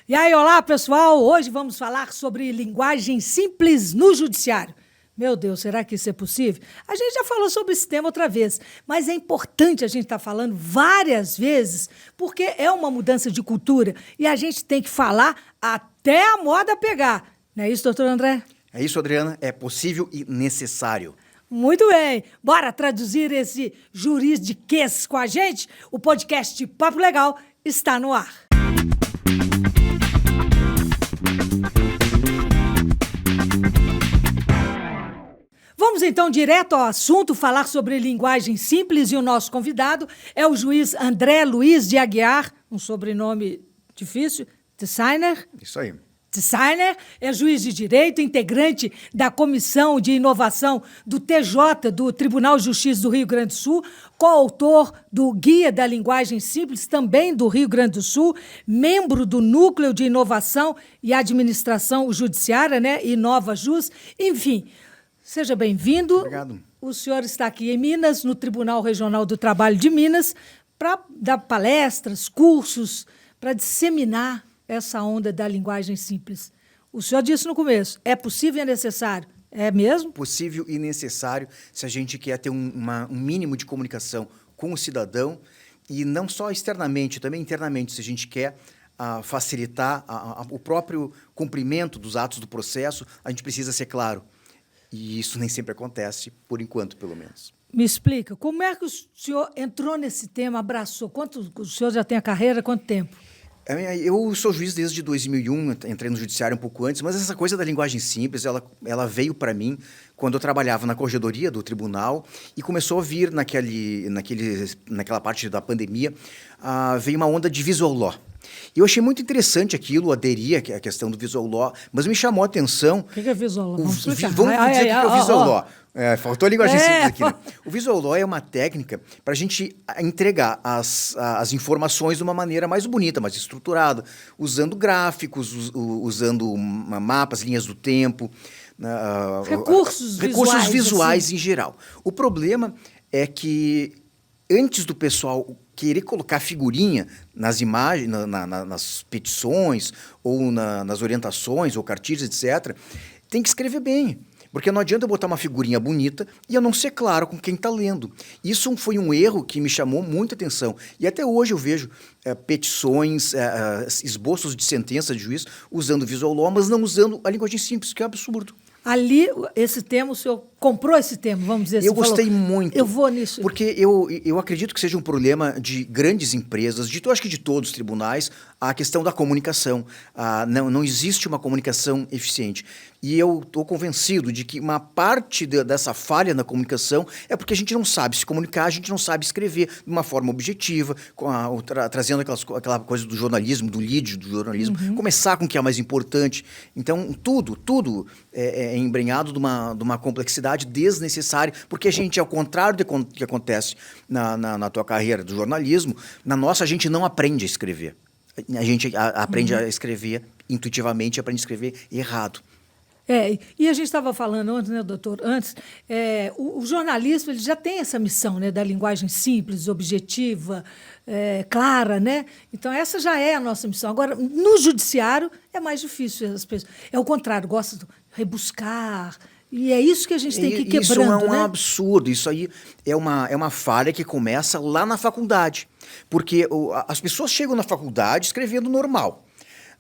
E aí, olá, pessoal! Hoje vamos falar sobre linguagem simples no judiciário. Meu Deus, será que isso é possível? A gente já falou sobre esse tema outra vez, mas é importante a gente estar falando várias vezes, porque é uma mudança de cultura e a gente tem que falar até a moda pegar. Não é isso, doutor André? É isso, Adriana. É possível e necessário. Muito bem. Bora traduzir esse juridiquês com a gente? O podcast Papo Legal está no ar. Vamos então direto ao assunto, falar sobre linguagem simples, e o nosso convidado é o juiz André Luiz de Aguiar, um sobrenome difícil, Designer. Isso aí. Designer é juiz de direito, integrante da Comissão de Inovação do TJ, do Tribunal de Justiça do Rio Grande do Sul, coautor do Guia da Linguagem Simples, também do Rio Grande do Sul, membro do Núcleo de Inovação e Administração Judiciária, né? InovaJus, enfim. Seja bem-vindo. Obrigado. O senhor está aqui em Minas, no Tribunal Regional do Trabalho de Minas, para dar palestras, cursos, para disseminar essa onda da linguagem simples. O senhor disse no começo, é possível e é necessário. É mesmo? Possível e necessário se a gente quer ter um mínimo de comunicação com o cidadão e não só externamente, também internamente, se a gente quer facilitar o próprio cumprimento dos atos do processo, a gente precisa ser claro. E isso nem sempre acontece, por enquanto, pelo menos. Me explica, como é que o senhor entrou nesse tema, abraçou? O senhor já tem a carreira, quanto tempo? Eu sou juiz desde 2001, entrei no judiciário um pouco antes, mas essa coisa da linguagem simples, ela veio para mim quando eu trabalhava na corregedoria do tribunal e começou a vir naquela parte da pandemia, veio uma onda de visual law. E eu achei muito interessante aquilo, aderir à questão do visual law, mas me chamou a atenção... O que é visual law? Vamos dizer o que é o visual law. Faltou a linguagem simples aqui, né? O visual law é uma técnica para a gente entregar as informações de uma maneira mais bonita, mais estruturada, usando gráficos, usando mapas, linhas do tempo... Recursos visuais assim. Em geral. O problema é que antes do pessoal querer colocar figurinha nas imagens, nas petições, ou nas orientações, ou cartilhas, etc., tem que escrever bem. Porque não adianta eu botar uma figurinha bonita e eu não ser claro com quem está lendo. Isso foi um erro que me chamou muita atenção. E até hoje eu vejo petições, esboços de sentença de juiz usando visual law, mas não usando a linguagem simples, que é um absurdo. Ali, esse tema, o senhor comprou esse tema, vamos dizer assim. Eu gostei muito. Eu vou nisso. Porque eu acredito que seja um problema de grandes empresas, acho que de todos os tribunais, a questão da comunicação. Não existe uma comunicação eficiente. E eu estou convencido de que uma parte dessa falha na comunicação é porque a gente não sabe se comunicar, a gente não sabe escrever de uma forma objetiva, trazendo aquela coisa do jornalismo, do lead do jornalismo, começar com o que é mais importante. Então, tudo é embrenhado de uma complexidade desnecessária, porque a gente, ao contrário do que acontece na tua carreira do jornalismo, na nossa a gente não aprende a escrever. A gente aprende a escrever intuitivamente, aprende a escrever errado. E a gente estava falando antes, né, doutor? O jornalismo ele já tem essa missão, né, da linguagem simples, objetiva, clara, né? Então, essa já é a nossa missão. Agora, no judiciário, é mais difícil. As pessoas, é o contrário, gostam de rebuscar. E é isso que a gente tem que ir quebrando, isso é um né? absurdo. Isso aí é uma falha que começa lá na faculdade. Porque as pessoas chegam na faculdade escrevendo normal.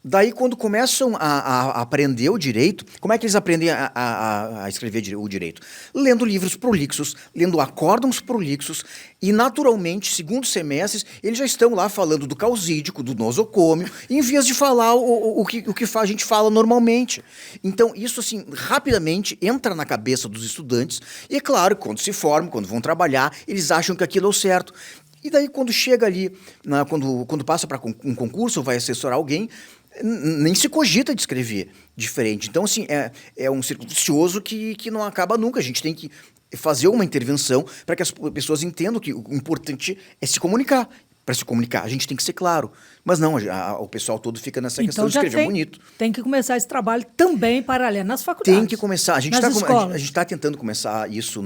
Daí, quando começam a aprender o direito, como é que eles aprendem a escrever o direito? Lendo livros prolixos, lendo acórdãos prolixos, e, naturalmente, segundo semestres, eles já estão lá falando do causídico, do nosocômio, em vez de falar o que a gente fala normalmente. Então, isso, assim, rapidamente entra na cabeça dos estudantes, e, é claro, quando se formam, quando vão trabalhar, eles acham que aquilo é o certo. E daí, quando chega ali, quando passa para um concurso ou vai assessorar alguém, nem se cogita de escrever diferente. Então, assim, é um círculo vicioso que não acaba nunca. A gente tem que fazer uma intervenção para que as pessoas entendam que o importante é se comunicar. para se comunicar. A gente tem que ser claro. Mas não, o pessoal todo fica nessa questão Então de escrever bonito. Tem que começar esse trabalho também paralelo nas faculdades. Tem que começar. A gente está tentando começar isso,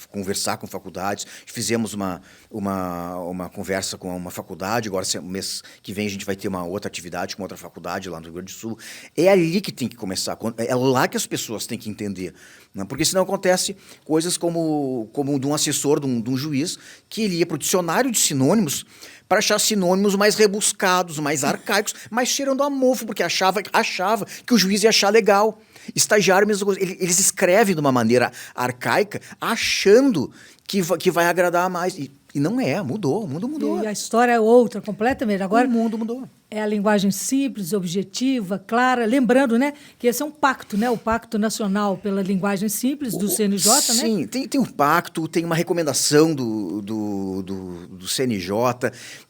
conversar com faculdades. Fizemos uma conversa com uma faculdade. Agora, mês que vem, a gente vai ter uma outra atividade com outra faculdade lá no Rio Grande do Sul. É ali que tem que começar. É lá que as pessoas têm que entender. Né? Porque senão acontece coisas como de um assessor, de um juiz, que ele ia para o dicionário de sinônimos para achar sinônimos mais rebuscados, mais arcaicos, mas cheirando a mofo, porque achava que o juiz ia achar legal. Estagiário, mesma coisa. Eles escrevem de uma maneira arcaica, achando que vai agradar mais. E não é, mudou, o mundo mudou. E a história é outra, completamente. Agora, o mundo mudou. É a linguagem simples, objetiva, clara. Lembrando, né, que esse é um pacto, né, o Pacto Nacional pela Linguagem Simples do CNJ, né? Sim, tem um pacto, tem uma recomendação do CNJ,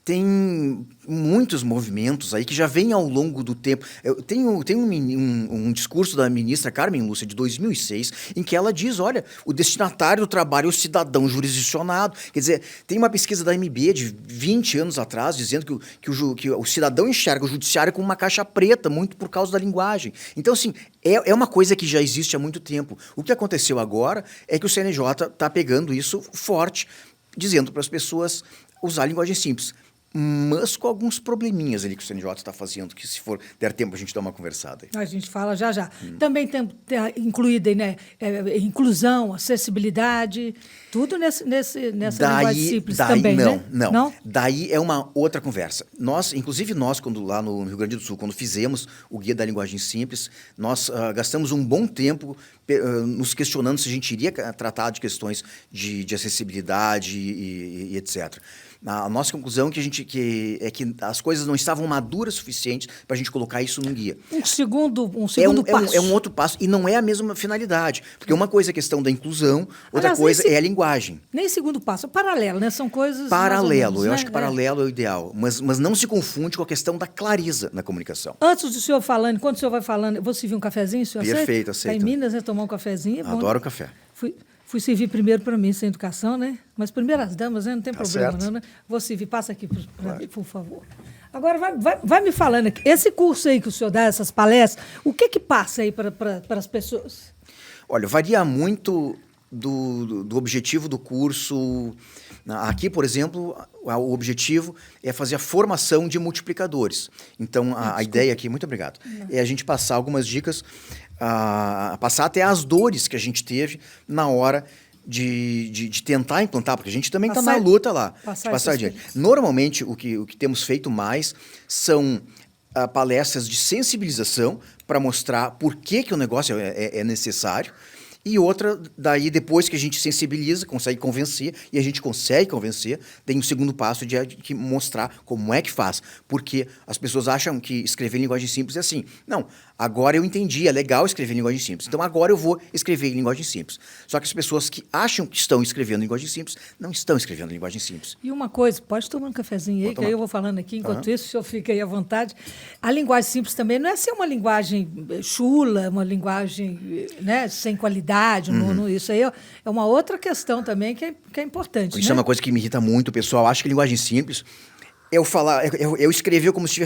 tem muitos movimentos aí que já vêm ao longo do tempo. Tem um discurso da ministra Carmen Lúcia, de 2006, em que ela diz, olha, o destinatário do trabalho é o cidadão jurisdicionado. Quer dizer, tem uma pesquisa da MB de 20 anos atrás, dizendo que o cidadão enxerga o judiciário como uma caixa preta, muito por causa da linguagem. Então, assim, é uma coisa que já existe há muito tempo. O que aconteceu agora é que o CNJ está pegando isso forte, dizendo para as pessoas usar a linguagem simples. Mas com alguns probleminhas ali que o CNJ está fazendo, que se for der tempo a gente dá uma conversada aí. A gente fala já. Também tem incluída, né, inclusão, acessibilidade, tudo nessa linguagem simples também, né? Não. Daí é uma outra conversa. Inclusive nós, quando lá no Rio Grande do Sul, quando fizemos o Guia da Linguagem Simples, nós gastamos um bom tempo nos questionando se a gente iria tratar de questões de acessibilidade e etc. A nossa conclusão é que as coisas não estavam maduras o suficiente para a gente colocar isso num guia. Um segundo passo. É um outro passo e não é a mesma finalidade. Porque uma coisa é a questão da inclusão, outra coisa é a linguagem. Nem segundo passo, é paralelo, né? São coisas paralelo, menos, eu né? acho que paralelo é o ideal. Mas não se confunde com a questão da clareza na comunicação. Antes do senhor falando, enquanto o senhor vai falando, eu vou servir um cafezinho, o senhor Perfeito, aceita? Está em Minas, né? Tomar um cafezinho. Adoro café. Fui servir primeiro para mim, sem educação, né? Mas primeiro as damas, né? Não tem problema, certo. não, né? Vou servir, passa aqui para mim, por favor. Agora, vai me falando aqui. Esse curso aí que o senhor dá, essas palestras, o que passa aí para as pessoas? Olha, varia muito do objetivo do curso. Aqui, por exemplo, o objetivo é fazer a formação de multiplicadores. Então, a ideia aqui, muito obrigado, é a gente passar algumas dicas, passar até as dores que a gente teve na hora de tentar implantar, porque a gente também está na luta lá. Passar adiante. Normalmente, o que temos feito mais são palestras de sensibilização para mostrar por que o negócio é necessário. E outra, daí depois que a gente sensibiliza, consegue convencer, e a gente consegue convencer, tem um segundo passo de mostrar como é que faz. Porque as pessoas acham que escrever em linguagem simples é assim. Não, agora eu entendi, é legal escrever em linguagem simples. Então agora eu vou escrever em linguagem simples. Só que as pessoas que acham que estão escrevendo em linguagem simples, não estão escrevendo em linguagem simples. E uma coisa, pode tomar um cafezinho aí, que aí eu vou falando aqui, enquanto isso o senhor fica aí à vontade. A linguagem simples também não é ser uma linguagem chula, uma linguagem, né, sem qualidade. Isso aí é uma outra questão também que é importante. Isso, né? É uma coisa que me irrita muito. O pessoal acha que linguagem simples eu escrever como se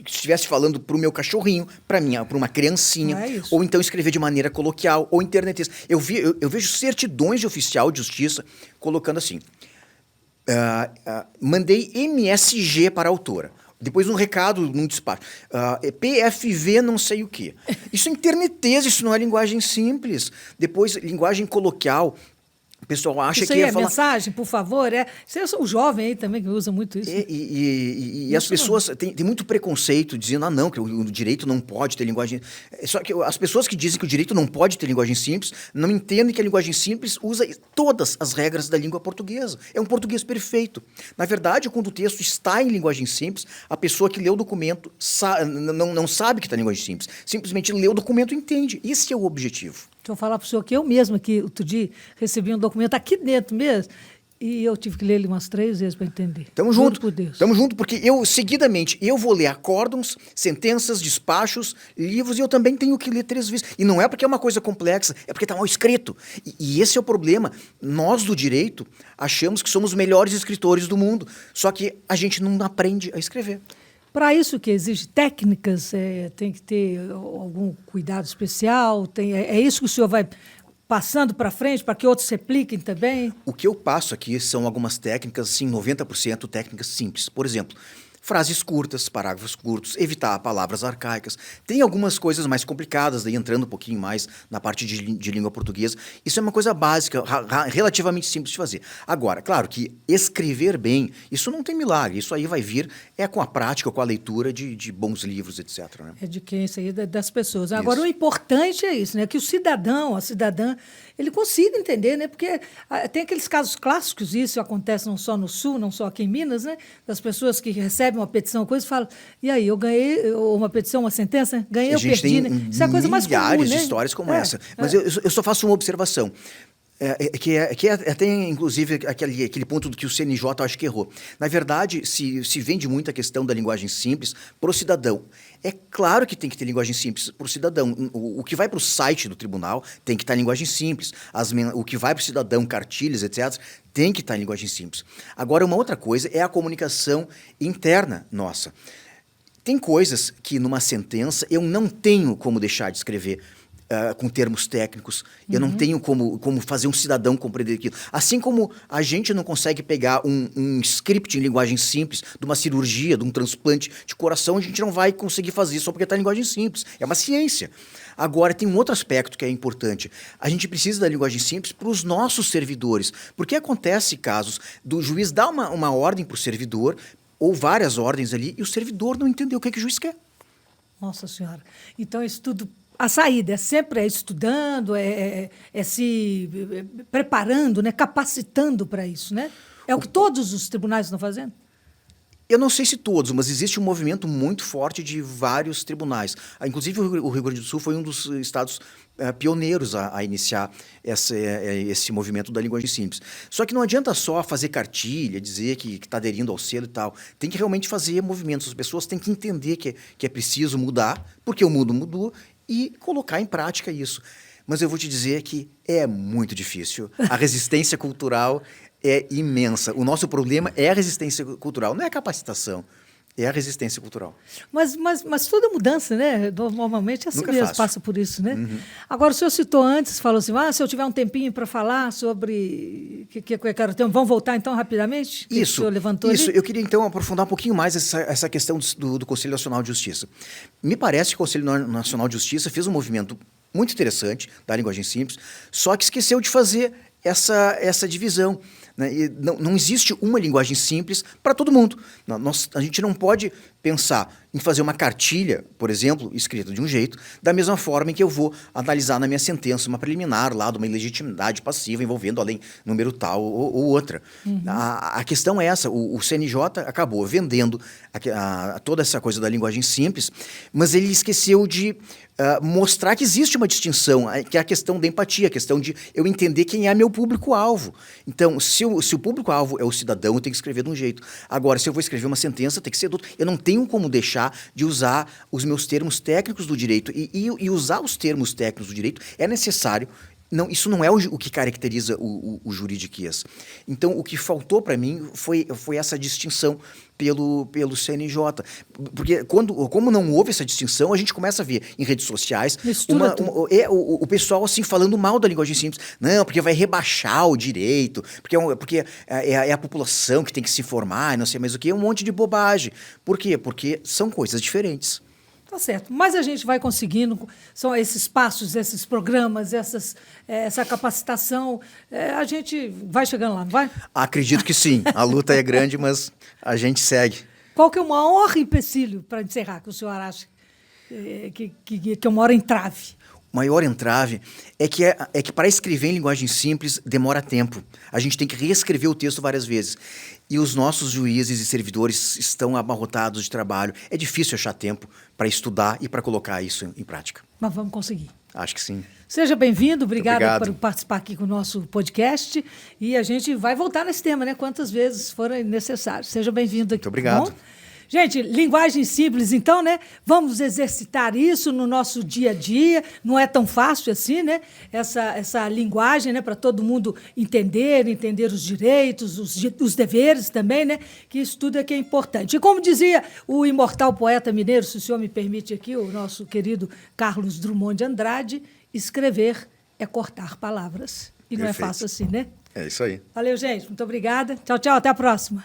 estivesse falando para o meu cachorrinho, para uma criancinha, ou então escrever de maneira coloquial ou internetista. Eu vejo certidões de oficial de justiça colocando assim: mandei MSG para a autora. Depois um recado num despacho. PFV não sei o quê. Isso é interneteza, isso não é linguagem simples. Depois, linguagem coloquial. O pessoal acha isso que aí falar... mensagem, por favor. Você é o jovem aí também que usa muito isso. E as pessoas têm muito preconceito dizendo, não, que o direito não pode ter linguagem... Só que as pessoas que dizem que o direito não pode ter linguagem simples não entendem que a linguagem simples usa todas as regras da língua portuguesa. É um português perfeito. Na verdade, quando o texto está em linguagem simples, a pessoa que lê o documento não sabe que está em linguagem simples. Simplesmente lê o documento e entende. Esse é o objetivo. Deixa eu falar para o senhor que eu mesma, que outro dia, recebi um documento aqui dentro mesmo, E eu tive que ler ele umas 3 vezes para entender. Tamo Juro junto. por Deus. Tamo junto, porque eu, seguidamente, eu vou ler acórdons, sentenças, despachos, livros, e eu também tenho que ler 3 vezes. E não é porque é uma coisa complexa, é porque tá mal escrito. E esse é o problema. Nós, do direito, achamos que somos os melhores escritores do mundo, só que a gente não aprende a escrever. Para isso que exige técnicas, tem que ter algum cuidado especial, é isso que o senhor vai passando para frente, para que outros repliquem também? O que eu passo aqui são algumas técnicas, assim, 90% técnicas simples. Por exemplo, frases curtas, parágrafos curtos, evitar palavras arcaicas. Tem algumas coisas mais complicadas, daí entrando um pouquinho mais na parte de língua portuguesa. Isso é uma coisa básica, relativamente simples de fazer. Agora, claro que escrever bem, isso não tem milagre. Isso aí vai vir com a prática, com a leitura de bons livros, etc. Né? É de quem isso aí, das pessoas. Agora, o importante é isso, né? Que o cidadão, a cidadã, ele consiga entender, né? Porque tem aqueles casos clássicos, isso acontece não só no Sul, não só aqui em Minas, né? Das pessoas que recebem uma petição, coisa, e falam, e aí, eu ganhei uma petição, uma sentença, ganhei, eu perdi, né? Isso é a coisa mais comum, né? Milhares de histórias como essa. Mas eu só faço uma observação. Que é até, inclusive, aquele ponto do que o CNJ eu acho que errou. Na verdade, se vende muito a questão da linguagem simples para o cidadão. É claro que tem que ter linguagem simples para o cidadão. O que vai para o site do tribunal tem que estar em linguagem simples. O que vai para o cidadão, cartilhas, etc., tem que estar em linguagem simples. Agora, uma outra coisa é a comunicação interna nossa. Tem coisas que, numa sentença, eu não tenho como deixar de escrever com termos técnicos. Eu não tenho como fazer um cidadão compreender aquilo. Assim como a gente não consegue pegar um script em linguagem simples de uma cirurgia, de um transplante de coração, a gente não vai conseguir fazer só porque está em linguagem simples. É uma ciência. Agora, tem um outro aspecto que é importante. A gente precisa da linguagem simples para os nossos servidores. Porque acontece casos do juiz dar uma ordem para o servidor, ou várias ordens ali, e o servidor não entendeu o que o juiz quer. Nossa Senhora. Então, isso tudo... A saída é sempre estudando, se preparando, né, capacitando para isso, né? É o que todos os tribunais estão fazendo? Eu não sei se todos, mas existe um movimento muito forte de vários tribunais. Inclusive, o Rio Grande do Sul foi um dos estados pioneiros a iniciar esse movimento da linguagem simples. Só que não adianta só fazer cartilha, dizer que está aderindo ao selo e tal. Tem que realmente fazer movimentos. As pessoas têm que entender que é preciso mudar, porque o mundo mudou, e colocar em prática isso. Mas eu vou te dizer que é muito difícil. A resistência cultural é imensa. O nosso problema é a resistência cultural, não é a capacitação, é a resistência cultural. Mas toda mudança, né? Normalmente é assim Nunca mesmo, fácil. passa por isso, né? Agora, o senhor citou antes, falou assim, se eu tiver um tempinho para falar sobre... Vamos voltar, então, rapidamente? Isso, que o senhor levantou ali? eu queria, então, aprofundar um pouquinho mais essa questão do Conselho Nacional de Justiça. Me parece que o Conselho Nacional de Justiça fez um movimento muito interessante da linguagem simples, só que esqueceu de fazer essa divisão. Né? E não existe uma linguagem simples para todo mundo. A gente não pode pensar em fazer uma cartilha, por exemplo, escrita de um jeito, da mesma forma em que eu vou analisar na minha sentença uma preliminar lá de uma ilegitimidade passiva envolvendo além número tal ou outra. A questão é essa, o CNJ acabou vendendo toda essa coisa da linguagem simples, mas ele esqueceu de mostrar que existe uma distinção, que é a questão da empatia, a questão de eu entender quem é meu público-alvo. Então, se o público-alvo é o cidadão, eu tenho que escrever de um jeito. Agora, se eu vou escrever uma sentença, tem que ser do outro. Eu não tenho como deixar de usar os meus termos técnicos do direito. E usar os termos técnicos do direito é necessário. Não, isso não é o que caracteriza o juridiquês. Então, o que faltou para mim foi essa distinção pelo CNJ. Porque, como não houve essa distinção, a gente começa a ver em redes sociais o pessoal assim, falando mal da linguagem simples. Não, porque vai rebaixar o direito, porque é a população que tem que se informar, não sei mais o que, um monte de bobagem. Por quê? Porque são coisas diferentes. Tá certo, mas a gente vai conseguindo, são esses passos, esses programas, essa capacitação, a gente vai chegando lá, não vai? Acredito que sim, a luta é grande, mas a gente segue. Qual que é o maior empecilho, para encerrar, que o senhor acha que é o maior entrave? O maior entrave é que para escrever em linguagem simples demora tempo. A gente tem que reescrever o texto várias vezes. E os nossos juízes e servidores estão abarrotados de trabalho. É difícil achar tempo para estudar e para colocar isso em prática. Mas vamos conseguir. Acho que sim. Seja bem-vindo, obrigada Obrigado. por participar aqui com o nosso podcast. E a gente vai voltar nesse tema, né? Quantas vezes forem necessários. Seja bem-vindo aqui. Muito obrigado. Tá bom? Gente, linguagem simples, então, né? Vamos exercitar isso no nosso dia a dia. Não é tão fácil assim, né? Essa linguagem, né? Para todo mundo entender os direitos, os deveres também, né? Que isso tudo é que é importante. E como dizia o imortal poeta mineiro, se o senhor me permite aqui, o nosso querido Carlos Drummond de Andrade, escrever é cortar palavras. E não é Perfeito. fácil assim, né? É isso aí. Valeu, gente. Muito obrigada. Tchau, tchau. Até a próxima.